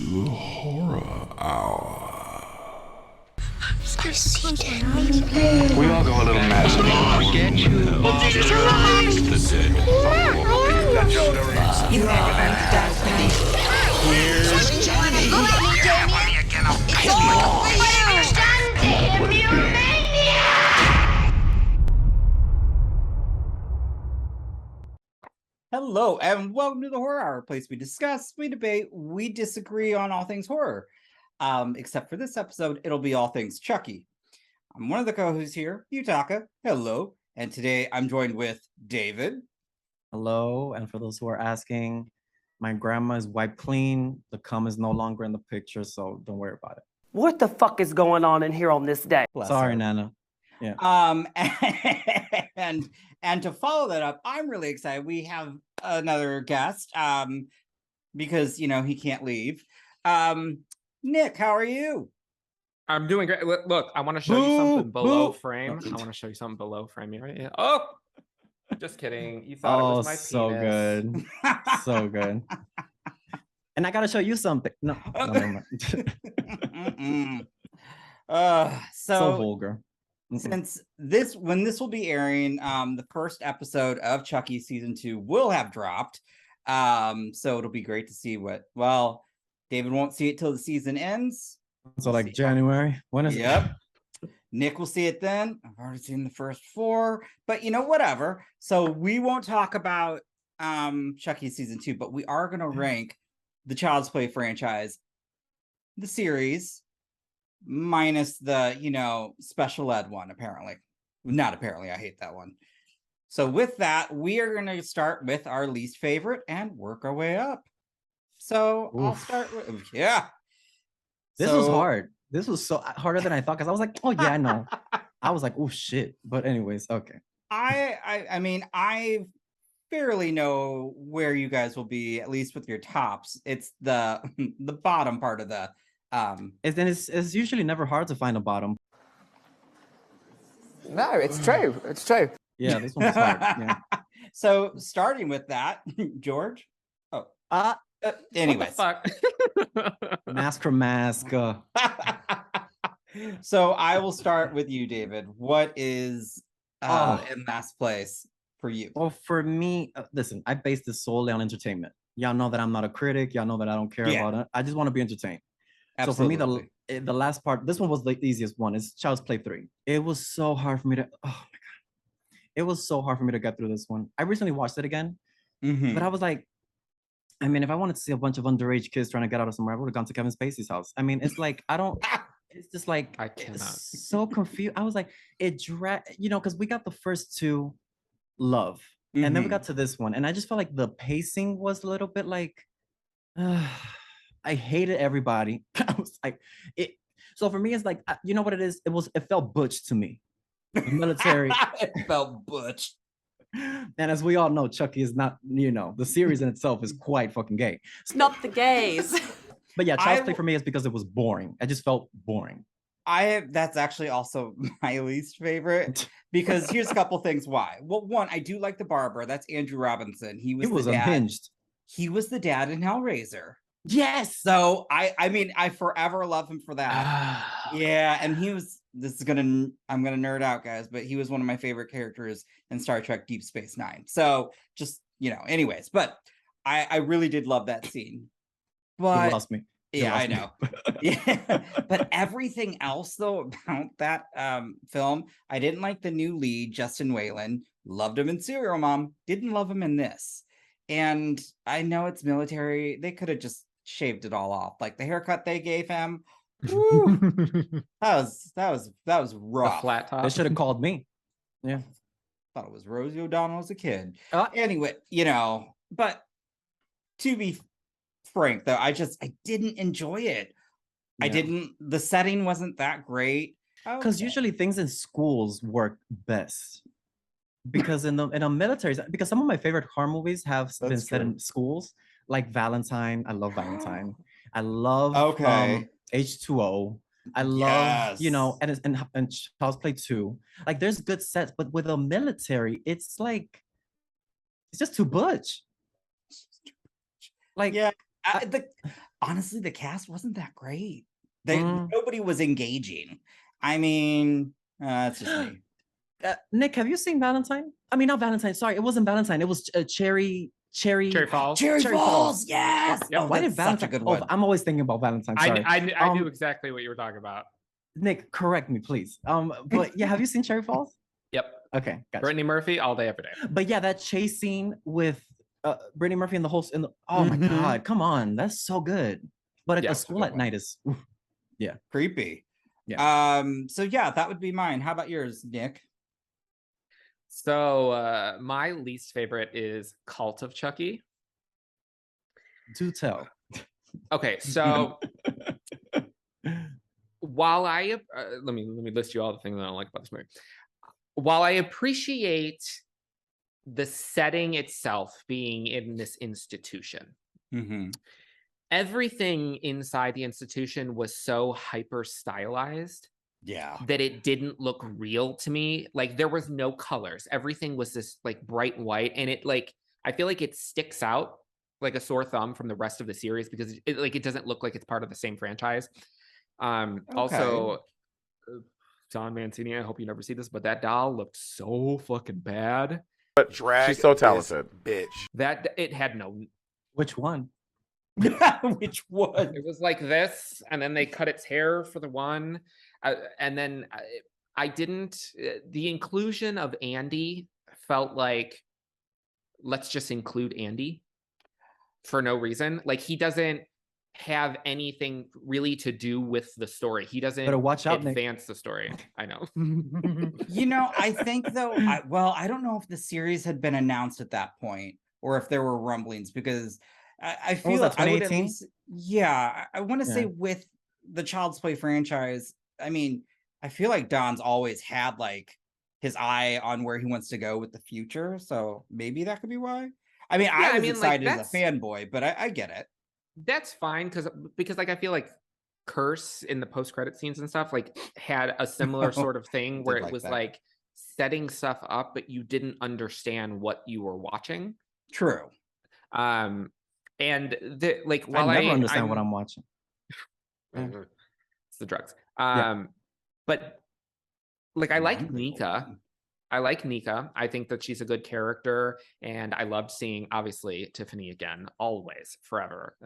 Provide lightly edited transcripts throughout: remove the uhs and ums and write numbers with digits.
Horror Hour. We all go a little mad. Get you. Here's Johnny. Hello, and welcome to the Horror Hour, a place we discuss, we debate, we disagree on all things horror. Except for this episode, it'll be all things Chucky. I'm one of the co-hosts here, Yutaka. Hello. And today I'm joined with David. Hello, and for those who are asking, my grandma is wiped clean. The cum is no longer in the picture, so don't worry about it. What the fuck is going on in here on this day? Sorry, her. Nana. Yeah. And to follow that up, I'm really excited. We have another guest, because he can't leave. Nick, how are you? I'm doing great. Look, I want to show you something below frame. I want to show you something below frame. You ready? Oh, just kidding. You thought it was my so penis. good. So good. And I gotta show you something. No, never mind. So vulgar. Since when this will be airing, the first episode of Chucky Season 2 will have dropped. So it'll be great to see David won't see it till the season ends. So like January. When is Yep. Nick will see it then. I've already seen the first 4, but whatever. So we won't talk about Chucky Season 2, but we are going to rank the Child's Play franchise, the series, minus the special ed one. Not apparently, I hate that one. So with that, we are going to start with our least favorite and work our way up. So I'll start with This was hard. This was so harder than I thought, because I was like, oh yeah, I know. I was like, oh shit. But anyways, okay. I mean, I fairly know where you guys will be, at least with your tops. It's the bottom part of the It's usually never hard to find a bottom. No, it's true. It's true. Yeah, this one was hard. Yeah. So starting with that, George. Anyways. What the fuck? Mask for mask. So I will start with you, David. What is in last place for you? Well, for me, listen, I base this solely on entertainment. Y'all know that I'm not a critic. Y'all know that I don't care about it. I just want to be entertained. Absolutely. So for me, the last part, this one was the easiest one. It's Child's Play 3. It was so hard for me to, oh my God. It was so hard for me to get through this one. I recently watched it again, but I was like, I mean, if I wanted to see a bunch of underage kids trying to get out of somewhere, I would have gone to Kevin Spacey's house. I mean, it's like, it's just like, I cannot. So confused. I was like, because we got the first 2 love, and then we got to this one, and I just felt like the pacing was a little bit like, I hated everybody. I was like, so for me, it's like, you know what it is? It felt butch to me. The military. It felt butch. And as we all know, Chucky is not, the series in itself is quite fucking gay. Not the gays. But yeah, Child's Play for me is because it was boring. I just felt boring. That's actually also my least favorite, because here's a couple things why. Well, one, I do like the barber. That's Andrew Robinson. He was the dad. Unhinged. He was the dad in Hellraiser. Yes. So I mean, I forever love him for that. Yeah, and I'm gonna nerd out, guys, but he was one of my favorite characters in Star Trek Deep Space Nine. So just anyways, but I really did love that scene. But you lost me. I know. Yeah, but everything else though about that film, I didn't like the new lead, Justin Whalen. Loved him in Serial Mom. Didn't love him in this. And I know it's military. They could have just shaved it all off. Like the haircut they gave him. Woo, that was rough. A flat top. They should have called me. Yeah. Thought it was Rosie O'Donnell as a kid. Uh, Anyway, but to be frank though, I didn't enjoy it. Yeah. The setting wasn't that great. Because usually things in schools work best. Because in a military, because some of my favorite horror movies have been set in schools, like Valentine. I love Valentine. I love H2O. I love, and Child's Play 2. Like there's good sets, but with a military, it's like, it's just too butch. Like, yeah, honestly, the cast wasn't that great. Nobody was engaging. I mean, it's just me. Nick, have you seen Valentine? I mean, not Valentine. Sorry, it wasn't Valentine. It was Cherry Falls. Cherry Falls. Yes. Yep. Oh, Why did that's such a Valentine? good Oh, one. I'm always thinking about Valentine. Sorry. I knew exactly what you were talking about. Nick, correct me, please. But yeah, have you seen Cherry Falls? Yep. Okay, gotcha. Brittany Murphy all day, every day. But yeah, that chase scene with Brittany Murphy and the whole oh my god, come on, that's so good. But Yeah, a school at night is creepy. Yeah. So yeah, that would be mine. How about yours, Nick? So my least favorite is Cult of Chucky. Do tell. Okay, so while I let me list you all the things that I don't like about this movie. While I appreciate the setting itself being in this institution, everything inside the institution was so hyper stylized that it didn't look real to me. Like there was no colors. Everything was this like bright white, and it like I feel like it sticks out like a sore thumb from the rest of the series because it doesn't look like it's part of the same franchise. Also, John Mancini, I hope you never see this, but that doll looked so fucking bad. But she's so talented, bitch. That it had no. Which one? Which one? It was like this, and then they cut its hair for the one, and then I didn't. The inclusion of Andy felt like, let's just include Andy for no reason. Like he doesn't have anything really to do with the story. He doesn't advance the story. I know. You know, I think though, I don't know if the series had been announced at that point or if there were rumblings because I feel like I would at least, I want to say with the Child's Play franchise, I mean, I feel like Don's always had like his eye on where he wants to go with the future. So maybe that could be why. I mean, I was excited like, as a fanboy, but I get it. That's fine because like I feel like Curse in the post-credit scenes and stuff like had a similar sort of thing where it was like setting stuff up, but you didn't understand what you were watching. True. And the like while I never understand what I'm watching. It's the drugs. But like I like Nika. I think that she's a good character, and I loved seeing, obviously, Tiffany again, always, forever.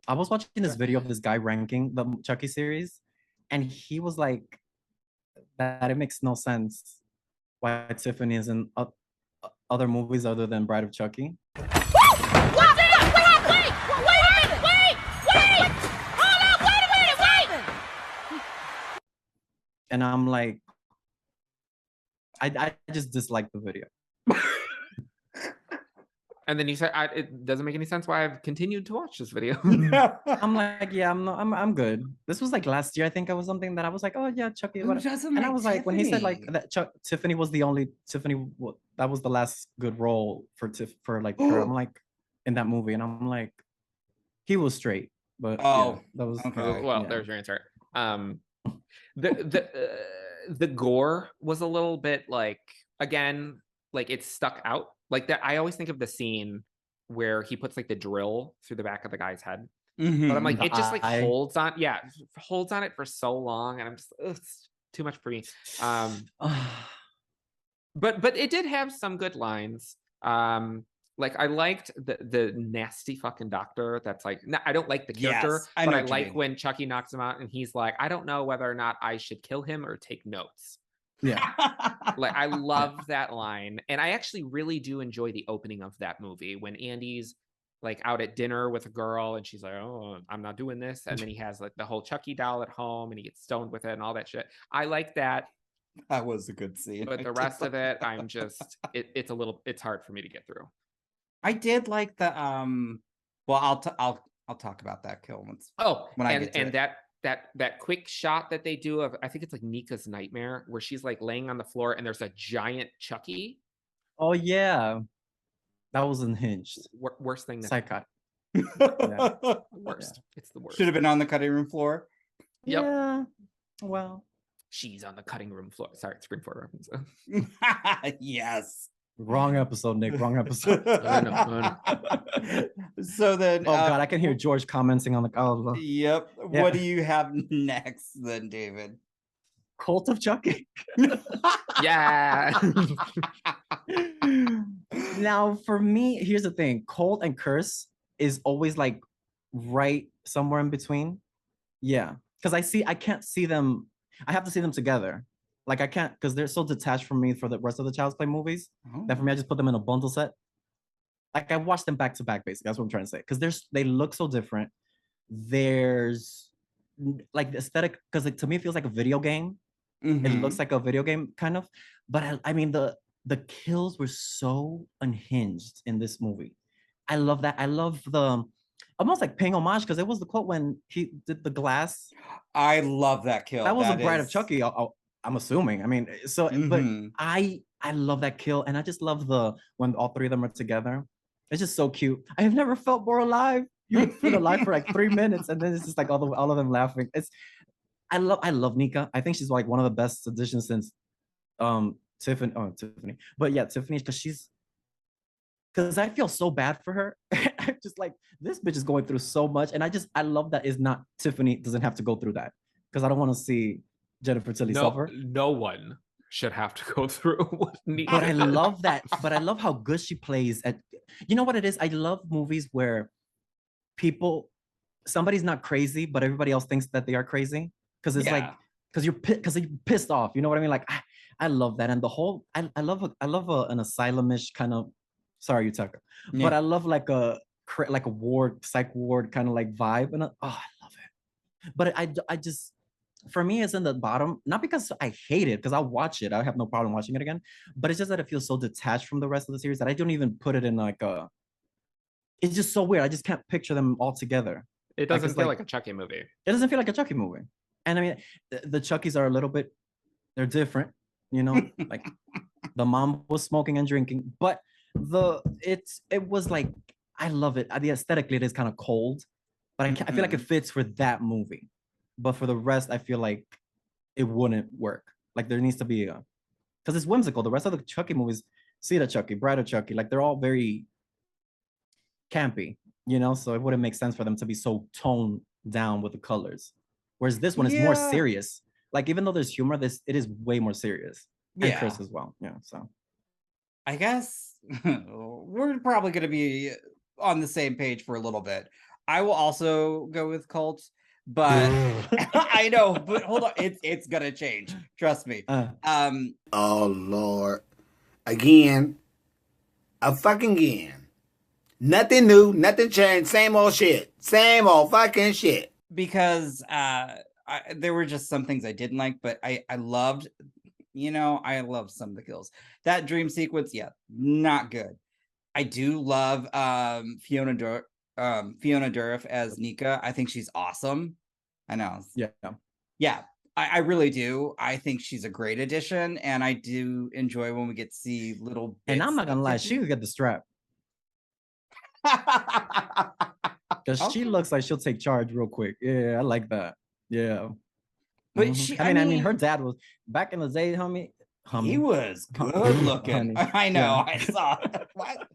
I was watching this video of this guy ranking the Chucky series, and he was like, that it makes no sense why Tiffany is in other movies other than Bride of Chucky. And I'm like, I just dislike the video. And then you said it doesn't make any sense why I've continued to watch this video. I'm like, yeah, I'm good. This was like last year, I think. I was something that I was like, oh yeah, Chucky. And I was like, when he said like that, Tiffany was the only that was the last good role for like her. I'm like in that movie, and I'm like, he was straight, but that was okay. Well, there's your answer. The gore was a little bit like, again, like it stuck out like that. I always think of the scene where he puts like the drill through the back of the guy's head, but I'm like, it just like holds on it for so long, and I'm just it's too much for me. But it did have some good lines. Like I liked the nasty fucking doctor that's like, I don't like the character, but I like when Chucky knocks him out and he's like, I don't know whether or not I should kill him or take notes. Yeah. Like I love that line. And I actually really do enjoy the opening of that movie when Andy's like out at dinner with a girl and she's like, oh, I'm not doing this. And then he has like the whole Chucky doll at home and he gets stoned with it and all that shit. I like that. That was a good scene. But the rest of it, I'm just, it's hard for me to get through. I did like the well, I'll talk about that kill once. When I get to it. that quick shot that they do of, I think it's like Nika's nightmare where she's like laying on the floor and there's a giant Chucky. Oh yeah, that was unhinged. Worst thing. Psychotic. Worst. It's the worst. Should have been on the cutting room floor. Yep. Yeah. Well, she's on the cutting room floor. Sorry, Springfield reference. Yes. Wrong episode, Nick. Wrong episode. I know. So then, Oh God, I can hear George commenting on the. Oh, yep. Yeah. What do you have next, then, David? Cult of Chucky. Yeah. Now, for me, here's the thing: Cult and Curse is always like right somewhere in between. Yeah, because I can't see them. I have to see them together. Like I can't, because they're so detached from me for the rest of the Child's Play movies. That for me, I just put them in a bundle set. Like I watched them back to back, basically. That's what I'm trying to say. Because they look so different. There's like the aesthetic, because to me it feels like a video game. It looks like a video game kind of. But I mean the kills were so unhinged in this movie. I love that. I love the almost like paying homage, because it was the quote when he did the glass. I love that kill. That was a Bride of Chucky. I'm assuming. I mean, so but I love that kill, and I just love when all three of them are together. It's just so cute. I have never felt more alive. You feel alive for like 3 minutes, and then it's just like all of them laughing. I love Nika. I think she's like one of the best additions since Tiffany. Oh, Tiffany. But yeah, Tiffany, because I feel so bad for her. I'm just like, this bitch is going through so much, and I love that Tiffany doesn't have to go through that, because I don't want to see Jennifer Tilly suffer. No one should have to go through what Nika. But I love that. But I love how good she plays at. You know what it is? I love movies where somebody's not crazy, but everybody else thinks that they are crazy, because it's like because you're pissed off. You know what I mean? Like I love that, and the whole I love an asylum-ish kind of. Sorry, Yutaka, but I love like a psych ward kind of like vibe, and I love it. But I just, for me, it's in the bottom, not because I hate it, because I'll watch it. I have no problem watching it again, but it's just that it feels so detached from the rest of the series that I don't even put it in like a. It's just so weird. I just can't picture them all together. It doesn't feel like a Chucky movie. It doesn't feel like a Chucky movie. And I mean, the Chuckies are a little bit, they're different, you know, like the mom was smoking and drinking, but it was like, I love it. The aesthetically, it is kind of cold, but I feel like it fits for that movie. But for the rest, I feel like it wouldn't work. Like there needs to be because it's whimsical. The rest of the Chucky movies, Seed of Chucky, Bride of Chucky, like they're all very campy, you know, so it wouldn't make sense for them to be so toned down with the colors. Whereas this one is more serious. Like even though there's humor, it is way more serious. And Chris as well. Yeah. So I guess we're probably going to be on the same page for a little bit. I will also go with Cult, but I know, but hold on, it's gonna change. Trust me. Oh Lord, again, again. Nothing new, nothing changed, same old shit, same old fucking shit. Because there were just some things I didn't like, but I loved, I loved some of the kills. That dream sequence, not good. I do love Fiona Dourif as Nika. I think she's awesome. I know. Yeah. I really do. I think she's a great addition, and I do enjoy when we get to see little bits. And I'm not gonna lie, she could get the strap. Because she looks like she'll take charge real quick. Yeah, I like that. Yeah. But I mean, her dad was back in the day, homie. He was good looking. I know. I saw what?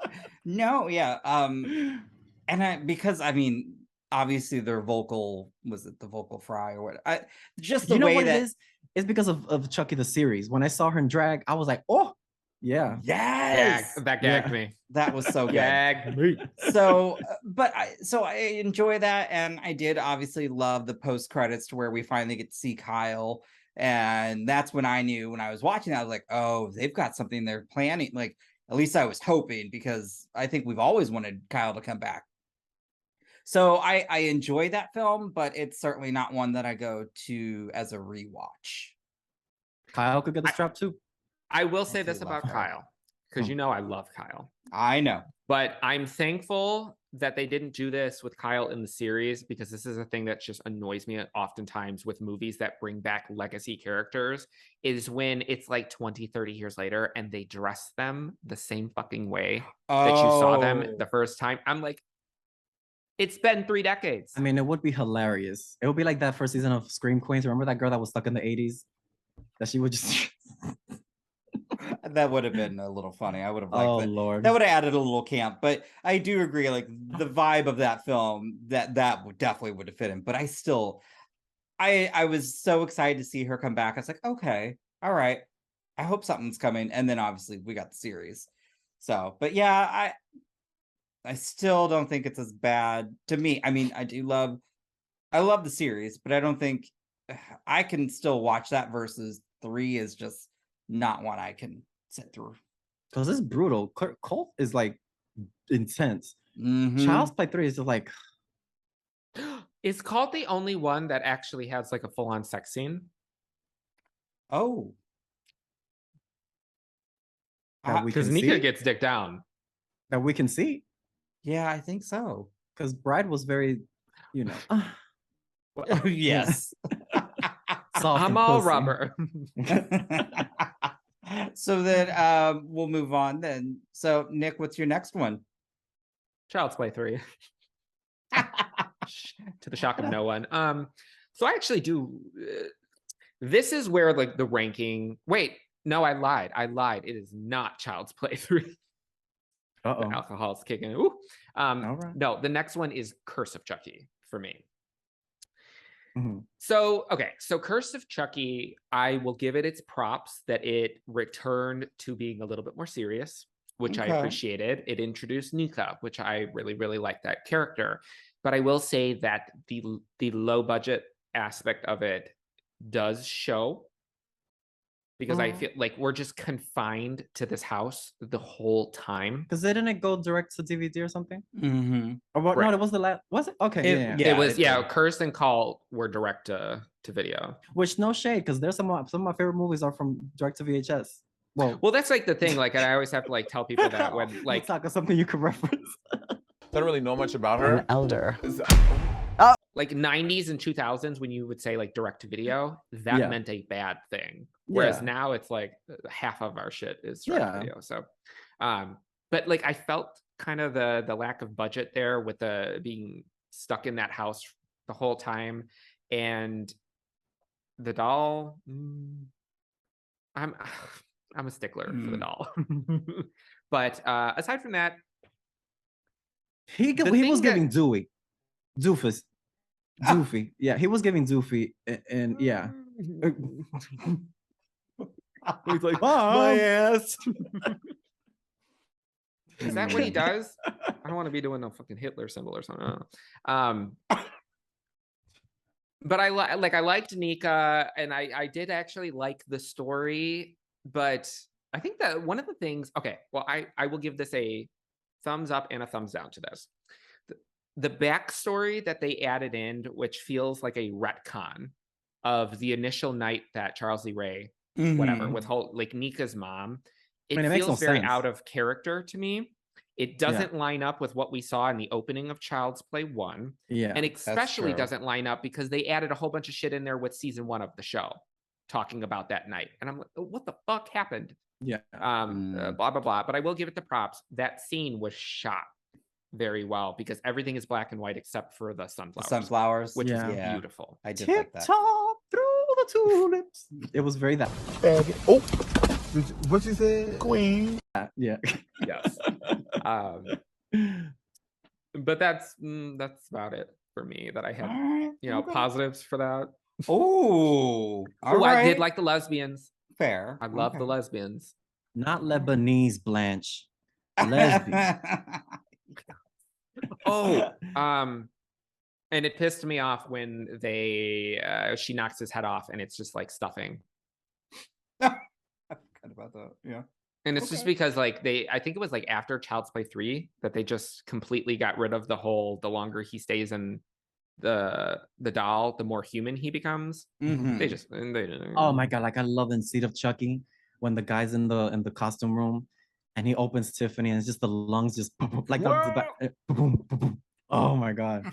No, yeah. And because I mean, obviously their vocal the vocal fry or what? Just the way that it's because of Chucky the series. When I saw her in drag, I was like, oh, yeah. Yes. That gagged me. That was so good. Gagged me. So, I enjoy that, and I did obviously love the post credits to where we finally get to see Kyle, and that's when I knew when I was watching that, I was like, oh, they've got something they're planning. Like at least I was hoping, because I think we've always wanted Kyle to come back. So I enjoy that film, but it's certainly not one that I go to as a rewatch. Kyle could get the strap too. I will say this about Kyle, because I love Kyle. I know. But I'm thankful that they didn't do this with Kyle in the series, because this is a thing that just annoys me oftentimes with movies that bring back legacy characters, is when it's like 20, 30 years later and they dress them the same fucking way that you saw them the first time. I'm like, it's been 3 decades. I mean, it would be hilarious. It would be like that first season of Scream Queens. Remember that girl that was stuck in the 80s? That she would just... That would have been a little funny. I would have liked it. Lord. That would have added a little camp. But I do agree, like the vibe of that film, that would definitely would have fit in. But I still, I was so excited to see her come back. I was like, okay, all right. I hope something's coming. And then obviously we got the series. So, but yeah, I still don't think it's as bad to me. I mean, I love the series, but I don't think I can still watch that versus 3 is just not one I can sit through. Because it's brutal. Cult is like intense. Mhm. Child's Play 3 is just like. Is Cult the only one that actually has like a full-on sex scene? Oh. Because Nika gets dick down. That we can see. Yeah, I think so. Because Bride was very, Yes. Soft I'm and all pussy. rubber. So then we'll move on then. So Nick, what's your next one? Child's Play 3. To the shock of no one. So I actually do. This is where like the ranking. Wait, no, I lied. It is not Child's Play 3. The alcohol's kicking. Ooh. Right. No, the next one is Curse of Chucky for me. Mm-hmm. So Curse of Chucky, I will give it its props that it returned to being a little bit more serious, which I appreciated. It introduced Nika, which I really, really like that character. But I will say that the low budget aspect of it does show, because I feel like we're just confined to this house the whole time. Because they didn't go direct to DVD or something? Mm-hmm. Or what? Right. No, it was the last. Was it? Okay. It was Curse and Cult were direct to video. Which, no shade, because there's some of my favorite movies are from direct to VHS. Well, that's like the thing. Like, I always have to like tell people that when like talk of something you can reference. Don't really know much about her. An elder. Like 90s and 2000s, when you would say like direct to video, that meant a bad thing. Whereas now it's like half of our shit is direct to video. So, but like I felt kind of the lack of budget there with the being stuck in that house the whole time, and the doll. I'm a stickler for the doll. But aside from that, he was giving Doofy. Yeah, he was giving Doofy, and yeah. He's like, my ass. Is that what he does? I don't want to be doing no fucking Hitler symbol or something. I don't know. But I liked Nika, and I did actually like the story. But I think that one of the things. Okay, well, I will give this a thumbs up and a thumbs down to this. The backstory that they added in, which feels like a retcon of the initial night that Charles Lee Ray, whatever, with whole like Nika's mom, it feels very out of character to me. It doesn't line up with what we saw in the opening of Child's Play 1. Yeah. And especially doesn't line up because they added a whole bunch of shit in there with season 1 of the show talking about that night. And I'm like, what the fuck happened? Yeah. Blah, blah, blah. But I will give it the props. That scene was shot very well because everything is black and white except for the sunflowers. Which is beautiful. I did like that. Tip-top through the tulips. It was very that. Oh, what you said? Queen. Yeah. Yes. But that's about it for me that I had, positives for that. Oh, I did like the lesbians. Fair. I love the lesbians. Not Lebanese, Blanche. Lesbian. And it pissed me off when she knocks his head off and it's just like stuffing. I forgot about that. Yeah. And it's just because like I think it was like after Child's Play 3 that they just completely got rid of the longer he stays in the doll, the more human he becomes. Mm-hmm. Oh my god, like I love in Seed of Chucky when the guy's in the costume room and he opens Tiffany and it's just the lungs just like oh my god.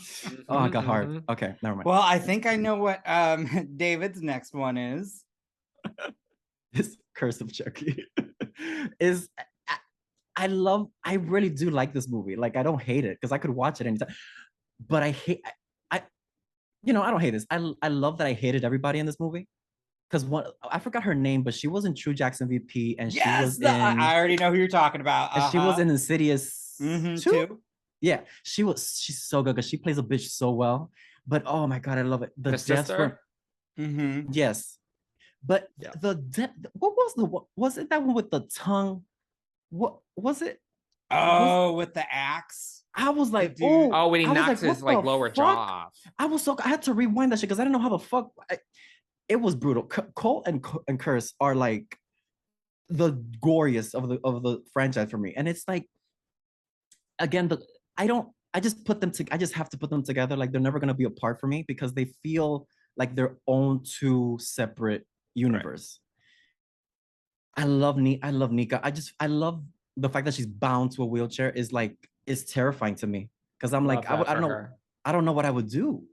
Oh, I got hard. Okay, never mind. Well, I think I know what David's next one is. This Curse of Chucky is I really do like this movie. Like I don't hate it because I could watch it anytime. But I don't hate this. I love that I hated everybody in this movie because one I forgot her name, but she was in True Jackson VP, and she was in. I already know who you're talking about. And she was in Insidious too. Yeah, she's so good because she plays a bitch so well. But oh my god, I love it. The sister. Yes, but was it that one with the tongue? What was it? With the axe. I was like, oh, when he I was knocks his like lower jaw off. I had to rewind that shit because I didn't know how the fuck. It was brutal. Colt and Curse are like the goriest of the franchise for me, and it's like, again, I just have to put them together. Like they're never gonna be apart for me because they feel like their own two separate universe. Right. I love Nika. I love the fact that she's bound to a wheelchair is terrifying to me because I'm like, I don't know what I would do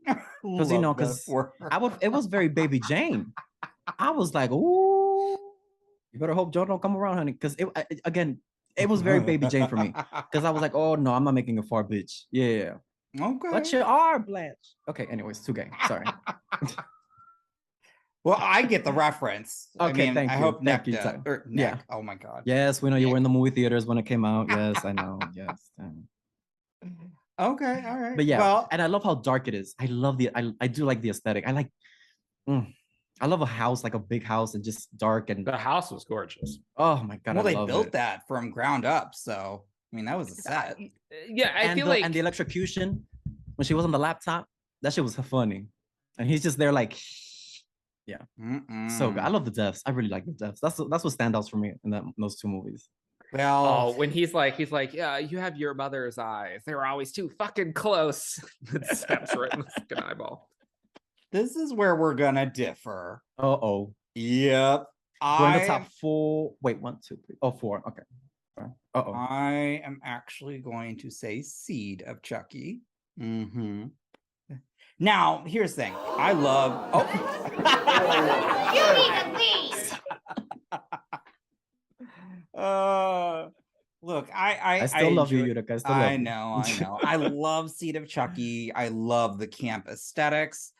because it was very Baby Jane. I was like, ooh, you better hope Joe don't come around, honey, because it was very Baby Jane for me because I was like, oh no, I'm not making a far bitch. Yeah. Okay. But you are, Blanche. Okay, anyways, too gay. Sorry. Well, I get the reference. Okay, thank you. I hope Nick. Yeah. Oh my god. Yes, we know you were in the movie theaters when it came out. Yes, I know. Yes. Okay, all right. But yeah, and I love how dark it is. I love I do like the aesthetic. I love a house, like a big house and just dark, and the house was gorgeous. Oh my god. Well, they built that from ground up, so I mean that was a set. Yeah, I feel like and the electrocution when she was on the laptop, that shit was funny. And he's just there like, yeah. So good. I love the deaths. I really like the deaths. That's what standouts for me in those two movies. Well, when he's like, yeah, you have your mother's eyes. They were always too fucking close. It steps right in the fucking eyeball. This is where we're gonna differ. Uh-oh. Yep. We're in the top 4. Wait, 1, 2, 3. Oh, 4. Okay. Uh-oh. I am actually going to say Seed of Chucky. Now, here's the thing. I love. You need to leave. Look, I still love you, Yutaka. I know. I love Seed of Chucky. I love the camp aesthetics.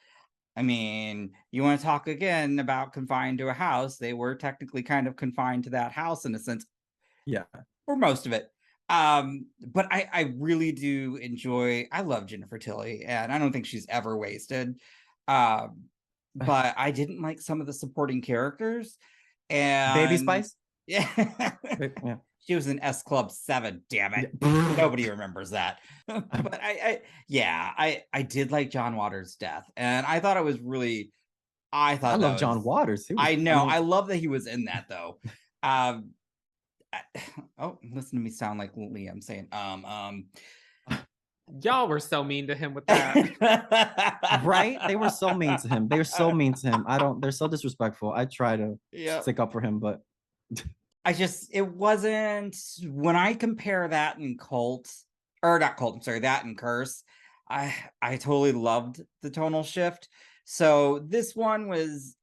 I mean, you want to talk again about confined to a house? They were technically kind of confined to that house in a sense. Yeah. For most of it. But I really do enjoy, I love Jennifer Tilly, and I don't think she's ever wasted. But I didn't like some of the supporting characters. And Baby Spice? Yeah. She was in S Club 7, damn it. Nobody remembers that. But I did like John Waters' death. And I thought it was really, I love John Waters too. I know. I love that he was in that though. Listen to me sound like Liam saying y'all were so mean to him with that. Right? They were so mean to him. They're so disrespectful. I try to stick up for him, but it wasn't, when I compare that and that and Curse, I totally loved the tonal shift. So this one was,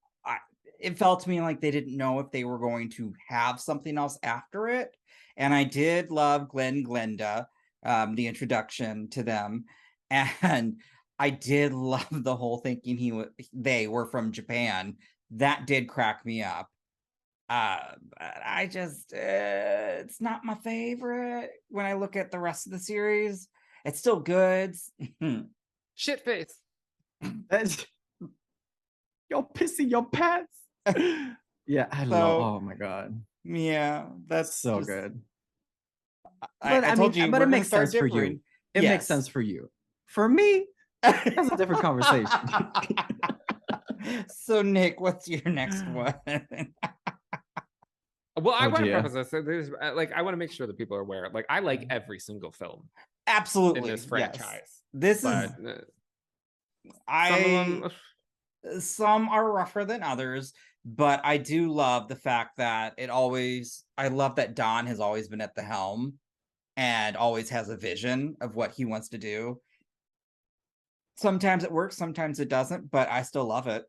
it felt to me like they didn't know if they were going to have something else after it. And I did love Glenda, the introduction to them. And I did love the whole thinking they were from Japan. That did crack me up. It's not my favorite when I look at the rest of the series. It's still good. Shit face. You're pissing your pants. Yeah, oh my god. Yeah, that's so good. I told you, but it makes sense for you. It makes sense for you. For me, that's a different conversation. So Nick, what's your next one? Well, I want to preface this. I want to make sure that people are aware. Like, I like every single film. Absolutely. In this franchise. Yes. Some are rougher than others, but I do love the fact that I love that Don has always been at the helm and always has a vision of what he wants to do. Sometimes it works, sometimes it doesn't, but I still love it.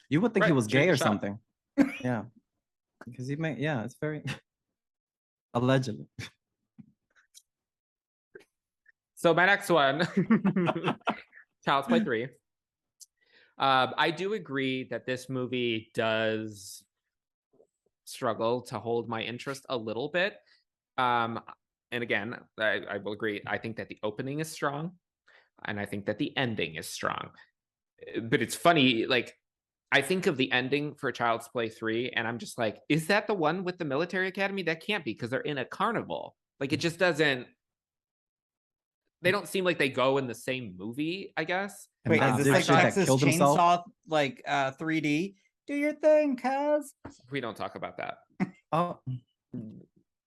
You would think he was gay or something. Yeah. Because it's very allegedly. So my next one, Child's Play 3. I do agree that this movie does struggle to hold my interest a little bit. And again, I will agree. I think that the opening is strong, and I think that the ending is strong. But it's funny, like, I think of the ending for Child's Play 3, and I'm just like, is that the one with the military academy? That can't be, because they're in a carnival. Like, it just doesn't. They don't seem like they go in the same movie, I guess. Wait, is this like Texas Chainsaw, like 3D? Do your thing, cuz. We don't talk about that. Oh.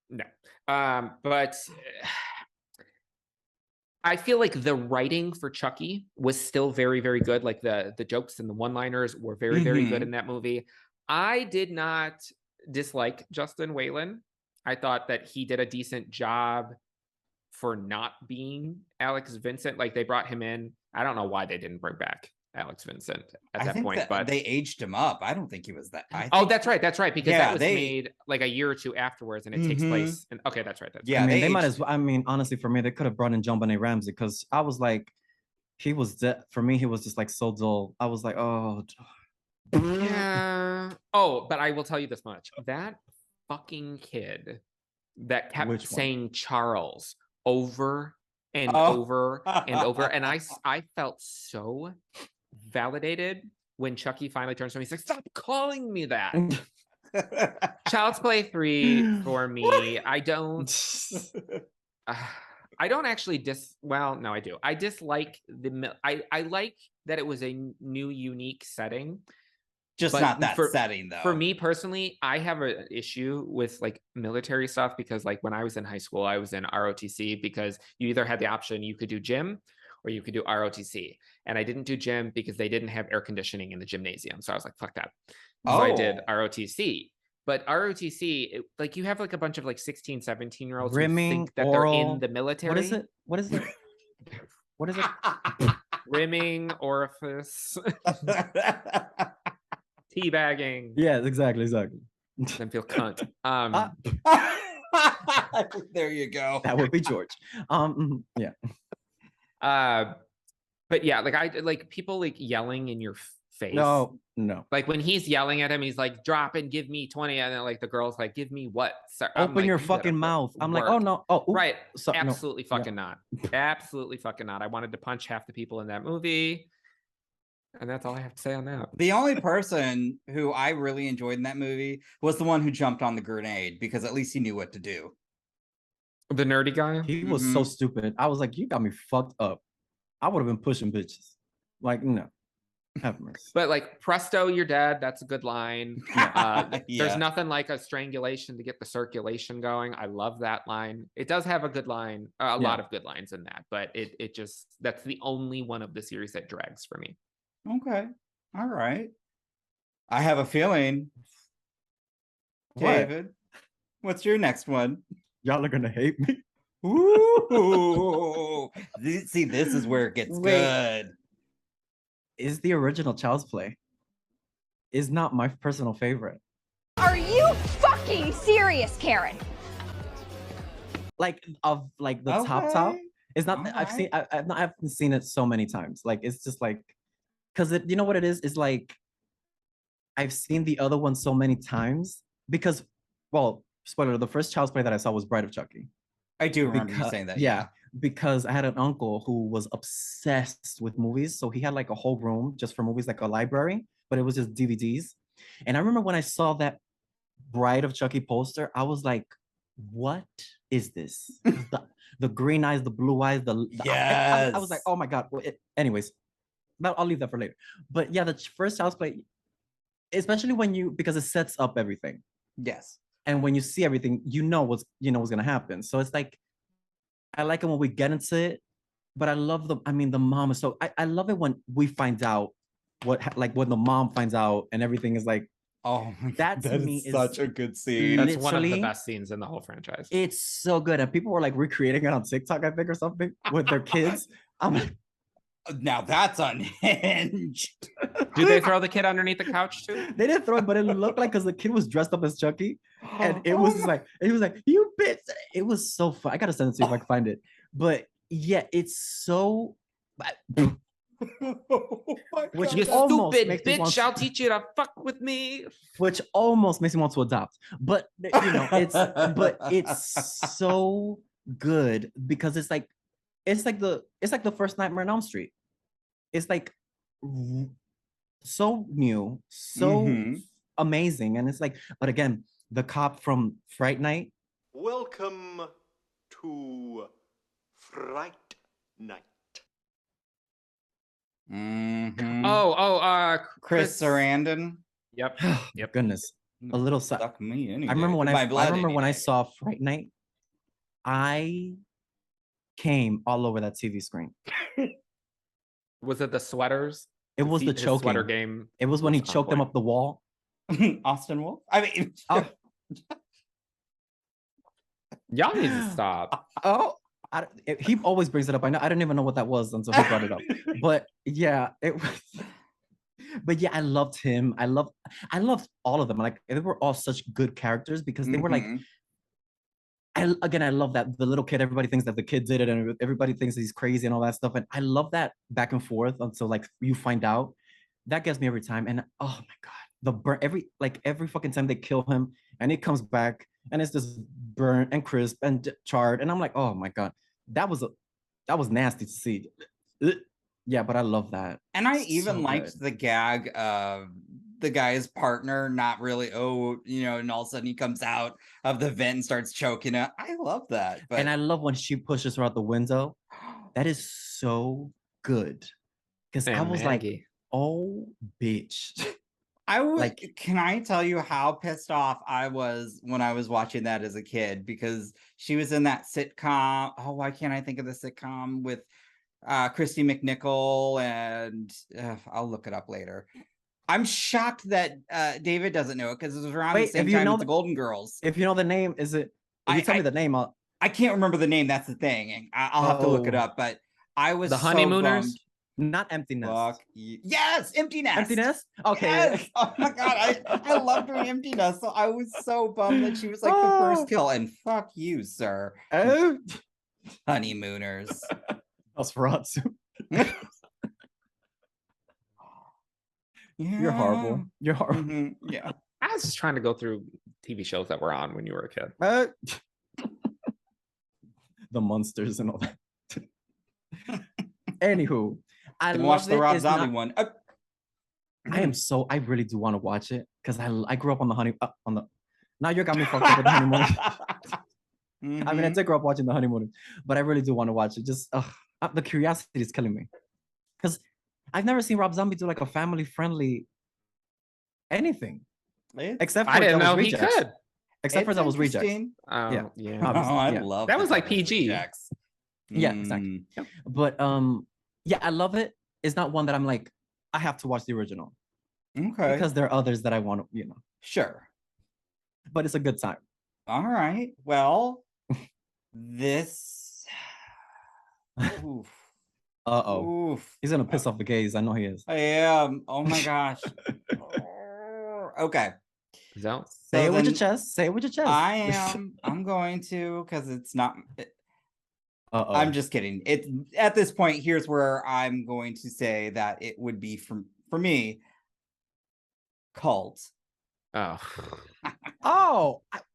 No. But I feel like the writing for Chucky was still very, very good. Like the jokes and the one-liners were very, very good in that movie. I did not dislike Justin Whalen. I thought that he did a decent job for not being Alex Vincent. Like, they brought him in. I don't know why they didn't bring back Alex Vincent at that point, but they aged him up. I don't think he was that. That's right, because that was made like a year or two afterwards, and it takes place. And okay, that's right. I mean, they might as well. I mean, honestly, for me, they could have brought in John Benet Ramsey, because I was like, he was for me, he was just like so dull. I was like, oh. Yeah. Oh, but I will tell you this much: that fucking kid that kept saying Charles over and over and over, and I felt so validated when Chucky finally turns to me. He's like, "Stop calling me that." Child's Play 3 for me. I don't actually well, no, I do. I dislike I like that it was a new, unique setting. Just not that setting, though. For me personally, I have an issue with like military stuff, because like when I was in high school, I was in ROTC, because you either had the option, you could do gym or you could do ROTC. And I didn't do gym because they didn't have air conditioning in the gymnasium. So I was like, fuck that. So I did ROTC. But ROTC, like, you have like a bunch of like 16, 17-year-olds who think that they're in the military. What is it? What is it? What is it? Rimming, orifice. Teabagging. Yeah, exactly. Then feel cunt. There you go. That would be George. Yeah. But yeah, like, I like people like yelling in your face. No. Like, when he's yelling at him, he's like, "Drop and give me 20," and then like the girl's like, "Give me what?" Open your fucking mouth. I'm like, oh no. Oh, oops. Right. Absolutely fucking not. Absolutely fucking not. I wanted to punch half the people in that movie. And that's all I have to say on that. The only person who I really enjoyed in that movie was the one who jumped on the grenade, because at least he knew what to do. The nerdy guy? He was so stupid. I was like, you got me fucked up. I would have been pushing bitches. Like, no. Have mercy. But like, presto, you're dead. That's a good line. There's nothing like a strangulation to get the circulation going. I love that line. It does have a good line, a lot of good lines in that, but it just, that's the only one of the series that drags for me. Okay. All right. I have a feeling. David, what's your next one? Y'all are gonna hate me. Ooh. See, this is where it gets good. Is the original Child's Play is not my personal favorite. Are you fucking serious, Karen? Like, of like the top. It's not. Okay. I've seen it so many times. Like, it's just like, because you know what it is? It's like, I've seen the other one so many times because, well, spoiler, the first Child's Play that I saw was Bride of Chucky. I do remember you saying that. Yeah, because I had an uncle who was obsessed with movies. So he had like a whole room just for movies, like a library, but it was just DVDs. And I remember when I saw that Bride of Chucky poster, I was like, what is this? the green eyes, the blue eyes, I was like, oh my God. Anyways, I'll leave that for later. But yeah, the first Child's Play, especially because it sets up everything. Yes. And when you see everything, you know what's gonna happen. So it's like, I like it when we get into it, but I love the mom is so, I love it when we find out when the mom finds out and everything is like, oh my God, that is such a good scene. That's one of the best scenes in the whole franchise. It's so good. And people were like recreating it on TikTok, I think, or something with their kids. I'm like, now that's unhinged. Did they throw the kid underneath the couch too? They didn't throw it, but it looked like, because the kid was dressed up as Chucky, and it was like, he was like, "You bitch!" It was so fun. I gotta send it to you if I can find it. But yeah, it's so. Which You almost stupid makes me want bitch! to- I'll teach you to fuck with me. which almost makes me want to adopt. But it's so good because it's like the first Nightmare on Elm Street. It's like so new, so amazing, and it's like, but again, the cop from Fright Night. Welcome to Fright Night. Chris Sarandon. Yep. Yep. Goodness, a little Suck me any I remember day. when My blood I any saw Fright Night, I came all over that TV screen. Was it the sweaters? It was the His choking. sweater game. It was when he on choked them point. up the wall. day. Austin Wolf. I mean, Y'all need to stop. He always brings it up. I didn't even know what that was until he brought it up. But yeah, it was. But yeah, I loved him. I loved all of them. Like they were all such good characters because they were like. I love that the little kid. Everybody thinks that the kid did it, and everybody thinks he's crazy and all that stuff. And I love that back and forth until like you find out. That gets me every time. And oh my god, the burn every fucking time they kill him, and he comes back, and it's just burnt and crisp and charred, and I'm like, oh my god, that was nasty to see. Yeah, but I love that. And I So even liked good. the gag of the guy's partner not really, and all of a sudden he comes out of the vent and starts choking it. I love that. But And I love when she pushes her out the window. That is so good. Because I was like, oh, bitch. I would can I tell you how pissed off I was when I was watching that as a kid? Because she was in that sitcom. Oh, why can't I think of the sitcom with Christy McNichol and I'll look it up later. I'm shocked that David doesn't know it because it was around the same time as the Golden Girls. If you know the name, is it? If you tell me the name, I can't remember the name. That's the thing. And I'll have to look it up. But I was The Honeymooners. Not Empty Nest. Yes, Empty Nest. Empty Nest? Okay. Yes. Oh my god, I loved her in Empty Nest. So I was so bummed that she was like the first kill. And fuck you, sir. Oh. Honeymooners. Nosferatu. Yeah. You're horrible. You're horrible. Yeah. I was just trying to go through TV shows that were on when you were a kid. The monsters and all that. Anywho, I Didn't love watch the Rob It's Zombie not- one. I really do want to watch it because I grew up on the now you got me fucked up with the honeymoon. I mean, I did grow up watching the honeymoon, but I really do want to watch it. Just the curiosity is killing me because I've never seen Rob Zombie do like a family friendly anything except for I didn't know he Rejects. could. Except for that was Rejects. Yeah. obviously, I yeah. love That was like PG. Rejects. Yeah, exactly. But yeah, I love it. It's not one that I'm like, I have to watch the original. Okay. Because there are others that I want to, Sure. But it's a good time. All right. Well, this. Oof. Uh-oh. Oof. He's gonna piss off the gays. I know he is. I am. Oh my gosh. Okay. Don't say it with your chest. Say it with your chest. I am. I'm going to because it's not. Uh-oh. I'm just kidding. It's at this point. Here's where I'm going to say that it would be for me. Cult. Oh.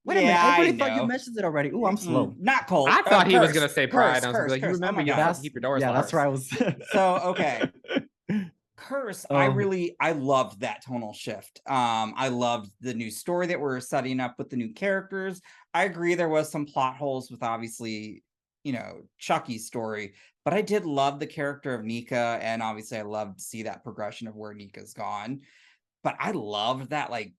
Wait a minute. I really thought you mentioned it already. Ooh, I'm slow. Not Cult. I thought he was Curse. gonna say Pride. I was Curse, like, you Curse. remember Oh my you God. have to keep your doors Yeah, locked. that's where I was. So okay. Curse. I loved that tonal shift. I loved the new story that we're setting up with the new characters. I agree there was some plot holes with obviously, Chucky's story, but I did love the character of Nika, and obviously I loved to see that progression of where Nika's gone. But I loved that, like,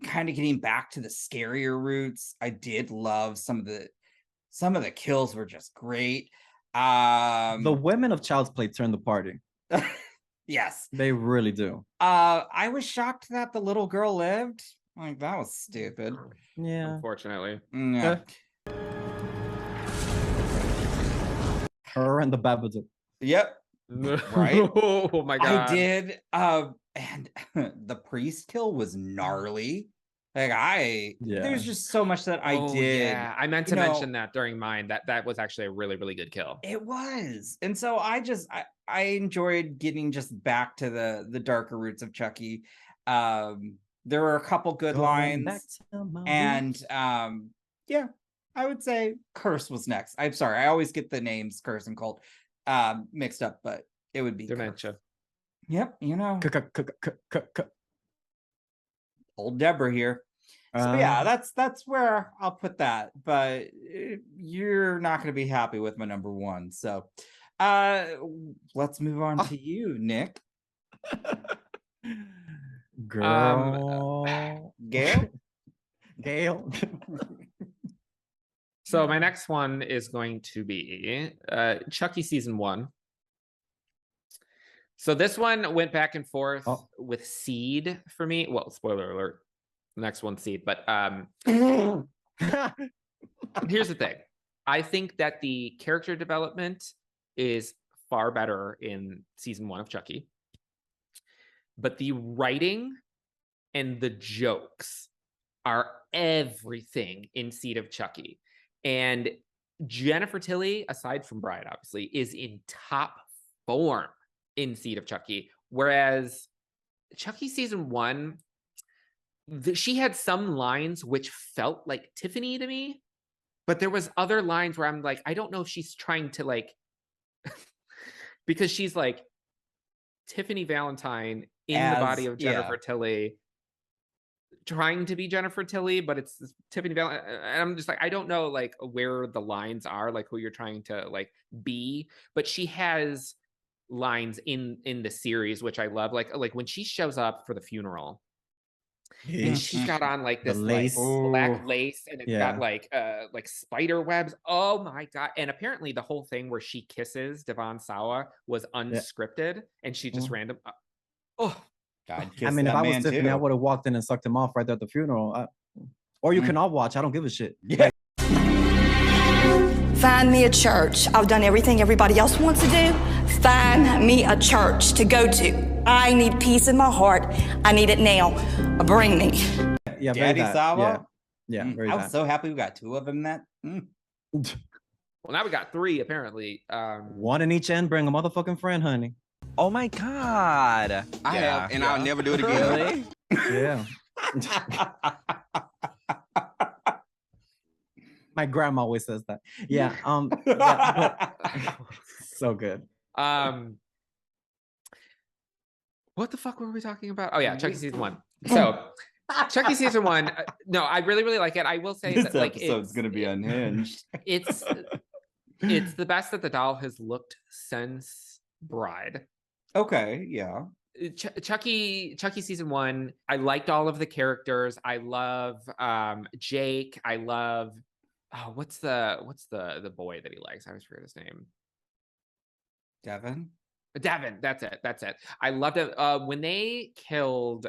kind of getting back to the scarier roots. I did love some of the kills were just great. The women of Child's Play turn the party. Yes. They really do. I was shocked that the little girl lived. Like, that was stupid. Yeah. Unfortunately. Yeah. Her and the Babadook. Yep. Right? Oh my god. I did. And the priest kill was gnarly. Like there's just so much that I did. Yeah, I meant to mention that during mine. That was actually a really, really good kill. It was. And so I enjoyed getting just back to the darker roots of Chucky. There were a couple good lines, and yeah, I would say Curse was next. I'm sorry, I always get the names Curse and Cult mixed up, but it would be Dementia. Curse. Yep, you know, old Deborah here. So yeah, that's where I'll put that. But you're not going to be happy with my number one. So let's move on to you, Nick. Girl. Gail. So my next one is going to be Chucky Season 1. So this one went back and forth with Seed for me. Well, spoiler alert. The next one's Seed. But here's the thing. I think that the character development is far better in Season 1 of Chucky. But the writing and the jokes are everything in Seed of Chucky. And Jennifer Tilly, aside from Bride, obviously, is in top form in Seed of Chucky. Whereas Chucky Season 1, she had some lines which felt like Tiffany to me. But there was other lines where I'm like, I don't know if she's trying to like... because she's like Tiffany Valentine in the body of Jennifer Tilly, trying to be Jennifer Tilly, but it's Tiffany Valentine. And I'm just like, I don't know like where the lines are, like who you're trying to like be. But she has lines in the series which I love, like when she shows up for the funeral and she's got on like this lace. Like black lace, and it's got like spider webs. Oh my god. And apparently the whole thing where she kisses Devon Sawa was unscripted and she just random God, I mean, if I was Tiffany, I would have walked in and sucked him off right there at the funeral. Or you can all watch. I don't give a shit. Yeah. Find me a church. I've done everything everybody else wants to do. Find me a church to go to. I need peace in my heart. I need it now. Bring me. Yeah, Daddy Sawa? Yeah. I was so happy we got two of them that. Well, now we got three, apparently. One in each end. Bring a motherfucking friend, honey. Oh my god. I have, and I'll never do it again. Really? Yeah. My grandma always says that. Yeah. So good. What the fuck were we talking about? Oh yeah, Chucky Season 1. So Chucky Season 1. No, I really, really like it. I will say this that like episode's gonna be unhinged. It's the best that the doll has looked since Bride. Okay, yeah. Chucky Season 1. I liked all of the characters. I love Jake. I love what's the boy that he likes? I always forget his name. Devin, that's it. I loved it when they killed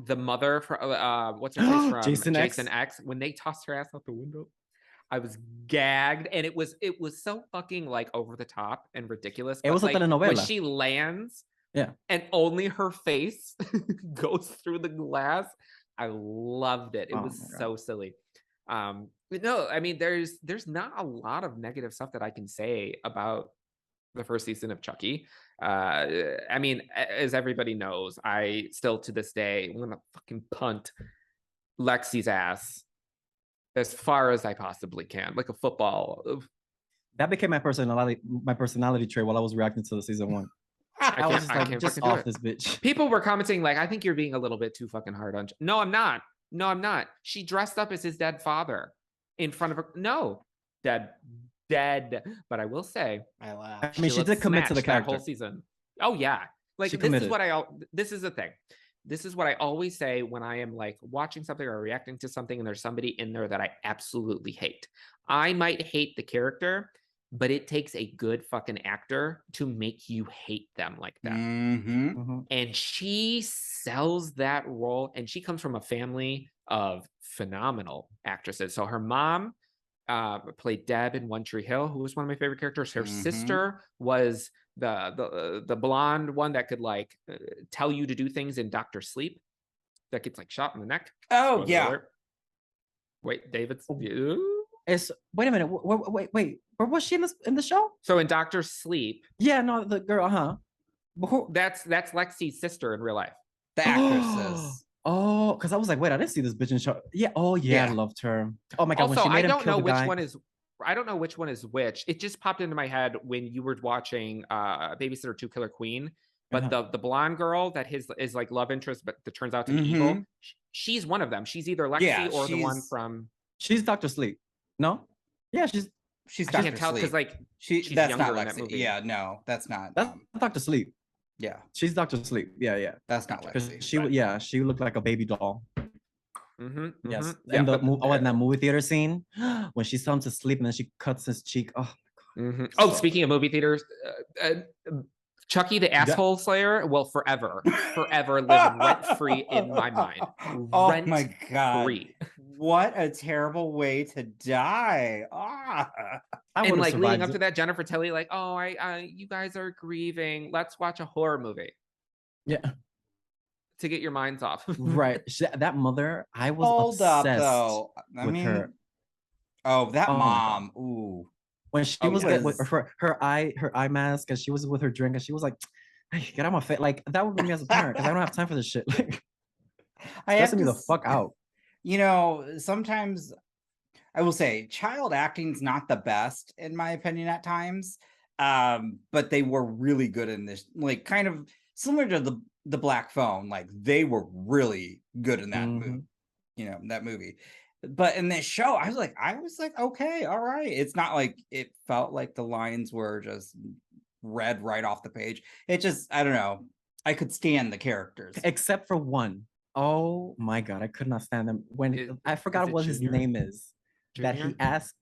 the mother for what's her face from Jason X. When they tossed her ass out the window, I was gagged, and it was so fucking like over the top and ridiculous. It was like a telenovela. When she lands, and only her face goes through the glass. I loved it. It was so silly. No, I mean, there's not a lot of negative stuff that I can say about the first season of Chucky. I mean, as everybody knows, I still to this day want to fucking punt Lexi's ass as far as I possibly can, like a football. That became my personality trait while I was reacting to the Season 1. I can't just off this bitch. People were commenting like, I think you're being a little bit too fucking hard on. No, I'm not. She dressed up as his dead father in front of her. No, dead. But I will say, I laughed. I mean, she did commit to the character that whole season. Oh yeah, like this is what this is the thing. This is what I always say when I am like watching something or reacting to something and there's somebody in there that I absolutely hate. I might hate the character, but it takes a good fucking actor to make you hate them like that. And she sells that role, and she comes from a family of phenomenal actresses. So her mom played Deb in One Tree Hill, who was one of my favorite characters. Her sister was the blonde one that could like tell you to do things in Dr. Sleep, that gets like shot in the neck. Oh, yeah. Wait, David's Wait a minute. Wait. Where was she in the show? So in Doctor Sleep. Yeah, no, the girl, That's Lexi's sister in real life. The actresses. Oh, because I was like, wait, I didn't see this bitch in show. Yeah. Oh yeah, I loved her. Oh my god. Also, when she made I don't him kill know the which guy. one is. I don't know which one is which. It just popped into my head when you were watching Babysitter 2 Killer Queen. But the blonde girl that is like love interest, but that turns out to be evil. She's one of them. She's either Lexi or the one from. She's Dr. Sleep. No. Yeah, she's I can't tell because like she's that's younger not in that Lexi. movie. Yeah, no, that's not. That's Dr. Sleep. Yeah, she's Dr. Sleep. Yeah. That's not Lexi. She looked like a baby doll. Yes. Yeah, And in that movie theater scene when she's telling him to sleep and then she cuts his cheek. Oh my god. Oh, speaking of movie theaters, Chucky the Asshole Slayer will forever live rent free in my mind. Oh my god. Free. What a terrible way to die. And like leading up to that, Jennifer Tilly, like, oh, you guys are grieving. Let's watch a horror movie. Yeah. To get your minds off. Right. That mother, I was obsessed with her. Oh, that mom. Ooh. When she was with her eye mask and she was with her drink and she was like, hey, get out my face. Like that would be me as a parent because I don't have time for this shit. Like, stressing me the fuck out. You know, sometimes I will say child acting's not the best in my opinion at times. But they were really good in this, like kind of similar to the Black Phone. Like they were really good in that movie, that movie. But in this show, I was like, okay, all right. It's not like it felt like the lines were just read right off the page. It just, I don't know. I could stand the characters. Except for one. Oh my God. I could not stand them. I forgot what his name is. Junior? That he asked.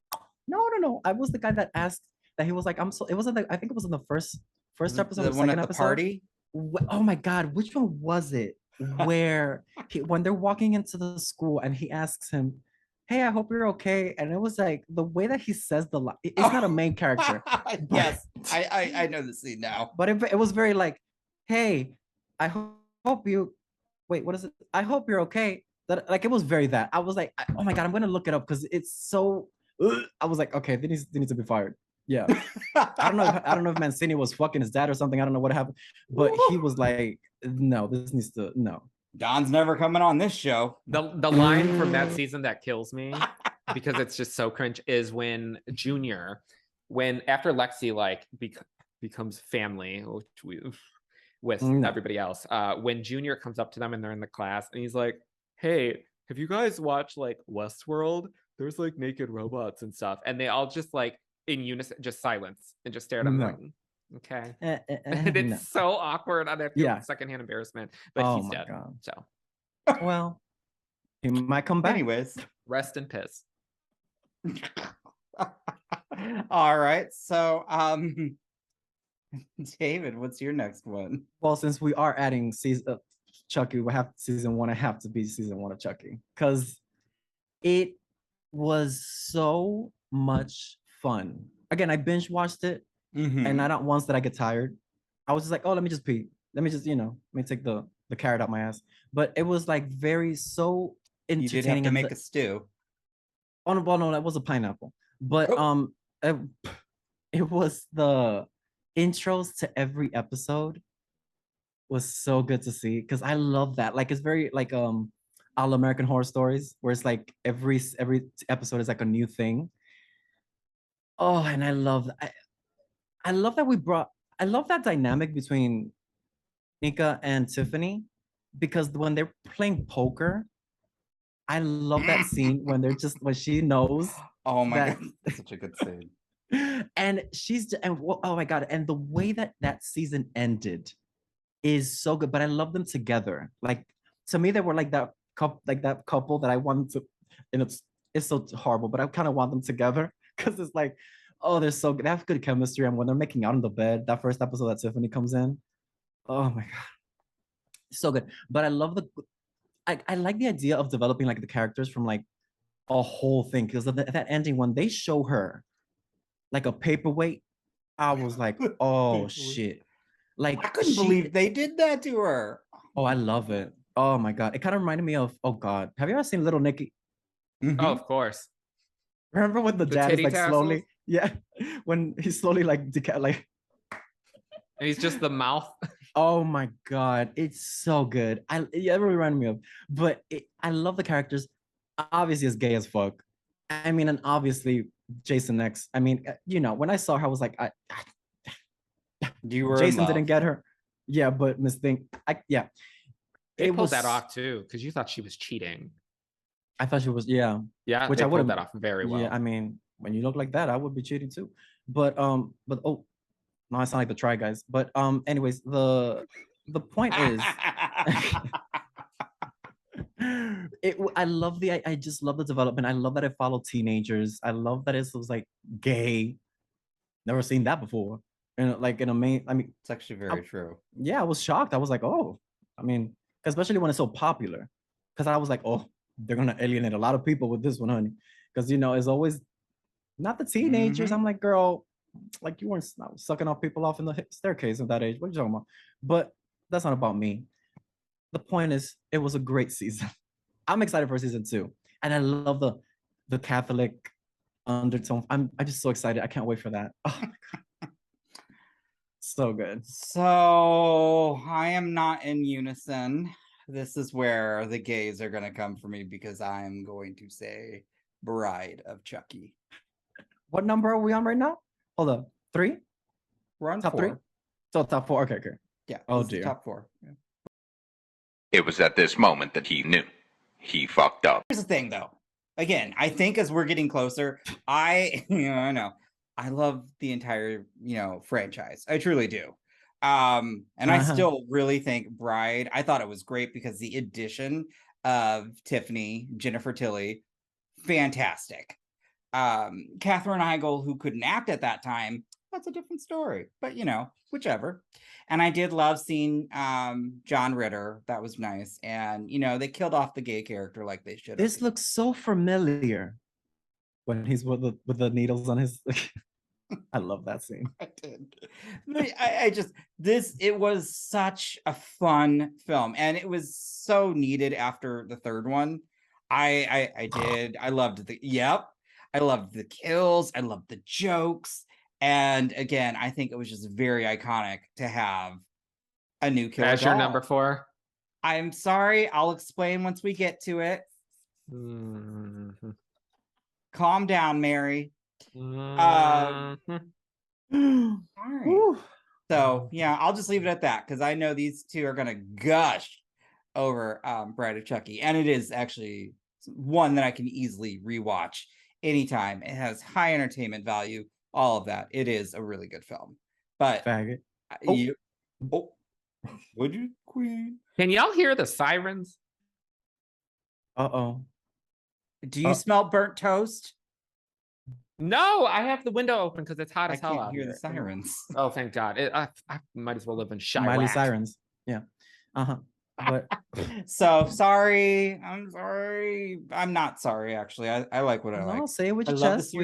No. I was the guy that asked that he was like, I think it was in the first episode. The one at the party? Oh my God. Which one was it? Where when they're walking into the school and he asks him, hey, I hope you're okay. And it was like the way that he says the line, it's not a main character. Yes, I know the scene now. But it was very like, hey, I hope you, wait, what is it? I hope you're okay. That like, it was very that. I was like, oh my God, I'm going to look it up because it's so, I was like, okay, they need to be fired. Yeah. I don't know if Mancini was fucking his dad or something. I don't know what happened. But he was like, no, this needs to, no. Don's never coming on this show. The line from that season that kills me because it's just so cringe is when Junior, after Lexi like becomes family with everybody else, when Junior comes up to them and they're in the class and he's like, hey, have you guys watched like Westworld? There's like naked robots and stuff, and they all just like in unison just silence and just stare at him like, okay. And it's so awkward. I feel secondhand embarrassment, but he's dead. God. So, well, he might come back. Anyways, rest in piss. All right. So, David, what's your next one? Well, since we are adding Chucky, we have season one. I have to be season one of Chucky because it was so much fun. Again, I binge watched it. And not once did I get tired. I was just like, oh, let me just pee. Let me just, let me take the carrot out my ass. But it was like so entertaining. You did have to make a stew. Oh, no, well, no, that was a pineapple. But it was the intros to every episode was so good to see because I love that. Like it's very like All American Horror Stories, where it's like every episode is like a new thing. Oh, and I love that. I love that I love that dynamic between Nika and Tiffany because when they're playing poker, I love that scene when when she knows. Oh my God, that's such a good scene. And oh my God, and the way that season ended is so good. But I love them together. Like to me, they were like that couple that I wanted to, and it's so horrible, but I kind of want them together because it's like, oh, they're so good. They have good chemistry. And when they're making out in the bed, that first episode that Tiffany comes in, oh my God, so good. But I love I like the idea of developing like the characters from like a whole thing because of that ending when they show her like a paperweight, I was like, oh shit. Like I couldn't believe they did that to her. Oh, I love it. Oh my God. It kind of reminded me of, oh God, have you ever seen Little Nicky? Oh, of course. Remember when the dad is titty like tassels? slowly, yeah, when he's slowly like like. And he's just the mouth. Oh my god, it's so good. It really reminded me of, but I love the characters. Obviously, it's gay as fuck. I mean, and obviously Jason X. I mean, when I saw her, I was like, You were Jason didn't get her. Yeah, but Miss Thing, They pulled that off too, because you thought she was cheating. I thought she was, yeah. Yeah, which they I would pulled have that off very well. Yeah, I mean, when you look like that, I would be cheating too. But oh, no, I sound like the Try Guys. But anyways, the point is, I love I just love the development. I love that it followed teenagers. I love that it was like gay. Never seen that before. And like in a main, I mean, it's actually very true. Yeah, I was shocked. I was like, oh, I mean, especially when it's so popular. Because I was like, oh, they're gonna alienate a lot of people with this one, honey. Because it's always not the teenagers. I'm like, girl, like you weren't sucking off people off in the staircase at that age. What are you talking about? But that's not about me. The point is, it was a great season. I'm excited for season 2, and I love the Catholic undertone. I'm just so excited. I can't wait for that. Oh my god, so good. So I am not in unison. This is where the gays are gonna come for me because I'm going to say Bride of Chucky. What number are we on right now? Hold up, 3. We're on top 4. 3. So top 4. Okay. Yeah. Oh dear. Top 4. Yeah. It was at this moment that he knew. He fucked up. Here's the thing, though. Again, I think as we're getting closer, I know. I love the entire, franchise. I truly do. And I still really think Bride, I thought it was great because the addition of Tiffany, Jennifer Tilly, fantastic. Katherine Heigl, who couldn't act at that time, that's a different story. But, whichever. And I did love seeing John Ritter. That was nice. And, they killed off the gay character like they should have. This looks so familiar when he's with the needles on his... I love that scene. I did. It was such a fun film. And it was so needed after the third one. I did. I loved I loved the kills. I loved the jokes. And again, I think it was just very iconic to have a new killer. As your number 4? I'm sorry. I'll explain once we get to it. Mm-hmm. Calm down, Mary. Mm-hmm. All right. So yeah, I'll just leave it at that because I know these two are gonna gush over Bride of Chucky, and it is actually one that I can easily rewatch anytime. It has high entertainment value, all of that. It is a really good film. But faggot. Would you, Queen? Can y'all hear the sirens? Uh-oh. Do you smell burnt toast? No, I have the window open because it's hot as hell out hear here. The sirens. Oh, thank God. I might as well live in Chirac. Miley Sirens. Yeah. But so sorry. I'm sorry. I'm not sorry, actually. I like what I like. I'll say it with your chest.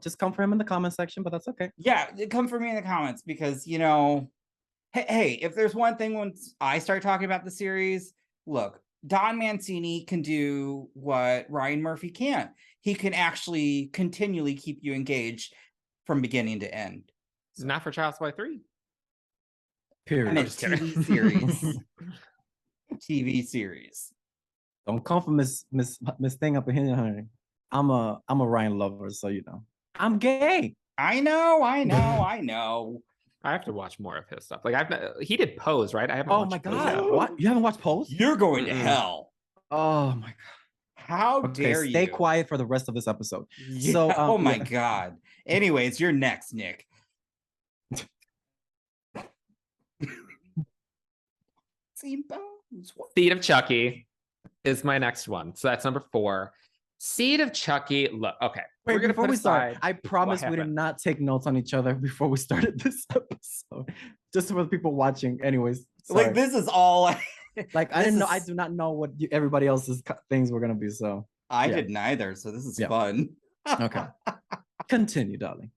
Just come for him in the comment section, but that's okay. Yeah, come for me in the comments because, hey, if there's one thing once I start talking about the series, look, Don Mancini can do what Ryan Murphy can't. He can actually continually keep you engaged from beginning to end. It's not for Child's Play 3. Period. I meant TV series. TV series. Don't come for Miss Thing up in here, honey. I'm a Ryan lover, so I'm gay. I know. I have to watch more of his stuff. Like he did Pose, right? I haven't. Oh my God! What? You haven't watched Pose? You're going to hell. Oh my God! How dare you? Stay quiet for the rest of this episode. Yeah. So, oh my God. Anyways, you're next, Nick. Seed of Chucky is my next one. So that's number 4. Seed of Chucky. Look, okay. Wait, before we start, I promise we did not take notes on each other before we started this episode. Just for the people watching. Anyways, sorry. Like this is all. Like I didn't know. I do not know what everybody else's things were gonna be. So I didn't either. So this is fun. Okay. Continue, darling.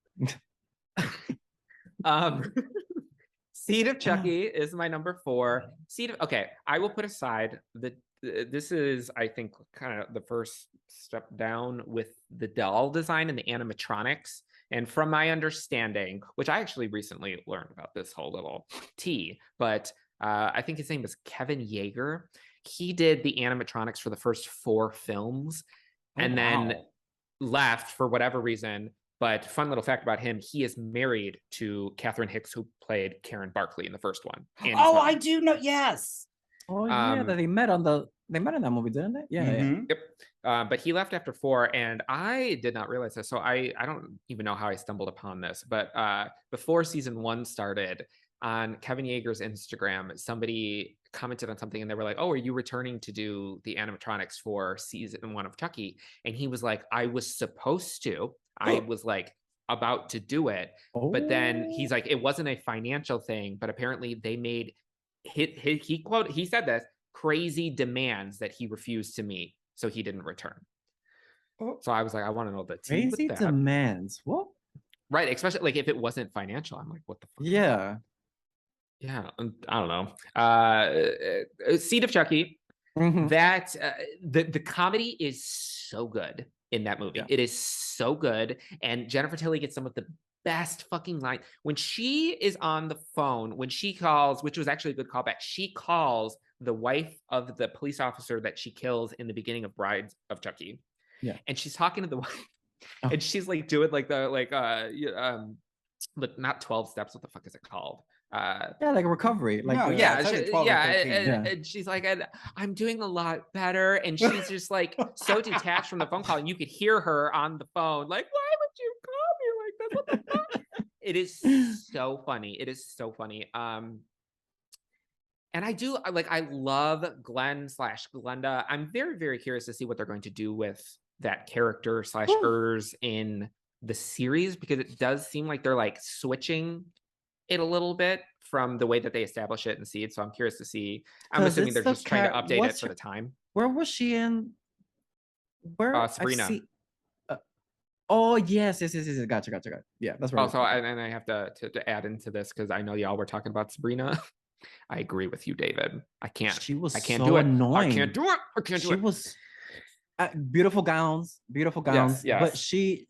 Seed of Chucky is my number 4. Okay, I will put aside this is, I think, kind of the first stepped down with the doll design and the animatronics. And from my understanding, which I actually recently learned about this whole little tea, but I think his name is Kevin Yeager. He did the animatronics for the first 4 films and then left for whatever reason. But fun little fact about him, he is married to Catherine Hicks, who played Karen Barkley in the first one. I do know. Yes. Oh yeah, they met in that movie, didn't they? Yeah. Yep. But he left after 4, and I did not realize this. So I don't even know how I stumbled upon this. But before season 1 started, on Kevin Yeager's Instagram, somebody commented on something, and they were like, "Oh, are you returning to do the animatronics for season 1 of Chucky?" And he was like, "I was supposed to. I was like about to do it, but then he's like, it wasn't a financial thing, but apparently they made he said this crazy demands that he refused to meet, so he didn't return." So I was like, I want to know the tea Crazy with that. demands. What? Right, especially like if it wasn't financial. I'm like, what the fuck? Yeah. Yeah, I don't know. Seed of Chucky. That the comedy is so good in that movie. It is so good, and Jennifer Tilly gets some of the best fucking line when she is on the phone, when she calls, which was actually a good callback. She calls the wife of the police officer that she kills in the beginning of Brides of Chucky. Yeah, and she's talking to the wife, and she's like doing like the not 12 steps. What the fuck is it called? Like a recovery. Like and she's like, I'm doing a lot better, and she's just like so detached from the phone call, and you could hear her on the phone like, why would you call me like this? What the fuck? It is so funny. It is so funny. And I love Glenn/Glenda. I'm very, very curious to see what they're going to do with that character / in the series, because it does seem like they're like switching it a little bit from the way that they establish it in Seed. So I'm curious to see. I'm assuming they're just trying to update it for the time. Where was she in? Where? Sabrina. Oh yes. Gotcha. Yeah, that's right. Also, and I have to add into this because I know y'all were talking about Sabrina. I agree with you, David. I can't. She was. I can't so do it. Annoying. I can't do it. I can't do it. She was. Beautiful gowns. Yes. But she,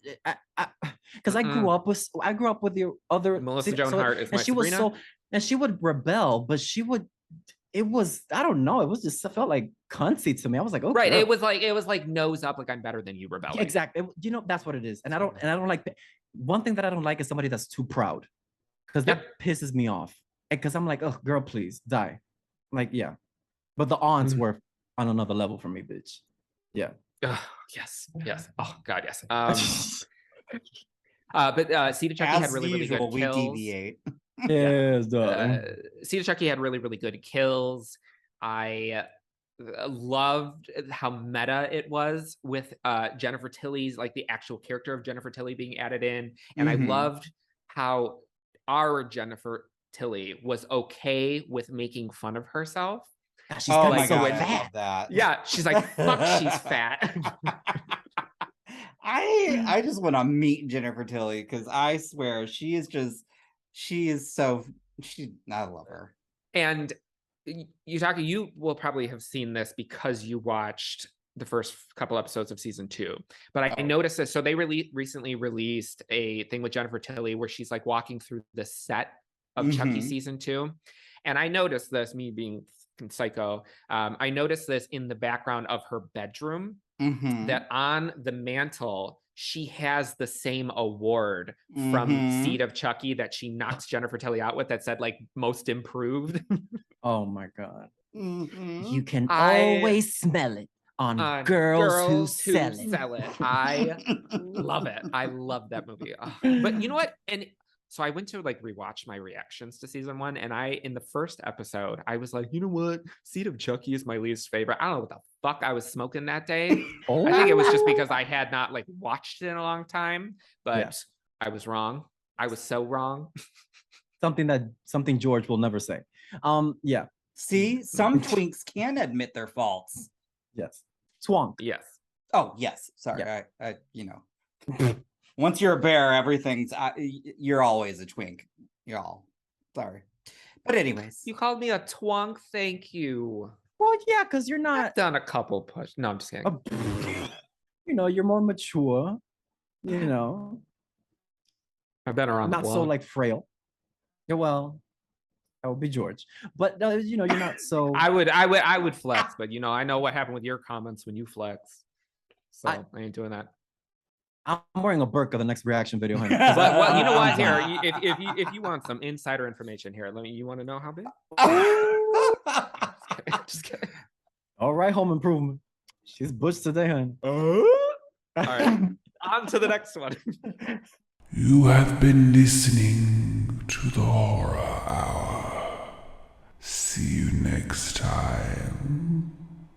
because I grew up with the other Melissa Joan Hart is my Sabrina. And she would rebel, but it was, I don't know, it felt like cunty to me. I was like, oh, right. girl. It was like nose up, like I'm better than you, rebelling. Exactly. That's what it is. And I don't like that. One thing that I don't like is somebody that's too proud, because that pisses me off. Because I'm like, oh, girl, please die. Like, yeah. But the aunts were on another level for me, bitch. Yeah. Yes. Oh God, yes. But Seed of Chucky had really, really good kills. We deviate. Yes, Seed of Chucky had really, really good kills. I loved how meta it was with Jennifer Tilly's, like the actual character of Jennifer Tilly being added in. And I loved how our Jennifer Tilly was okay with making fun of herself. She's oh my God, fat. I love that. Yeah, she's like, fuck, she's fat. I just want to meet Jennifer Tilly, because I swear I love her. And Yutaka, you will probably have seen this because you watched the first couple episodes of season 2. But I noticed this. So they recently released a thing with Jennifer Tilly where she's like walking through the set of Chucky season 2. And I noticed this, me being psycho, I noticed this in the background of her bedroom, that on the mantle she has the same award from Seed of Chucky that she knocks Jennifer Tilly out with, that said like most improved. Oh my God. You can always smell it on girls who sell it. I love it. I love that movie. But you know what? And so I went to like rewatch my reactions to season 1, and in the first episode, I was like, you know what? Seed of Chucky is my least favorite. I don't know what the fuck I was smoking that day. I think it was just because I had not like watched it in a long time, but I was wrong. I was so wrong. Something George will never say. Yeah. See, some twinks can admit their faults. Yes. Swank. Yes. Oh, yes. Sorry. Yeah. I once you're a bear, everything's you're always a twink. Y'all. Sorry. But anyways. You called me a twunk. Thank you. Well, yeah, because you're not. I've done a couple push. No, I'm just kidding. you're more mature. I've been around the not block. so like frail. Yeah, well, that would be George. But you're not so. I would flex, but I know what happened with your comments when you flex. So I ain't doing that. I'm wearing a burqa the next reaction video, honey. Well, you know what? Here, if you want some insider information here, you want to know how big? Just kidding. All right, Home Improvement. She's butch today, honey. All right, on to the next one. You have been listening to the Horror Hour. See you next time.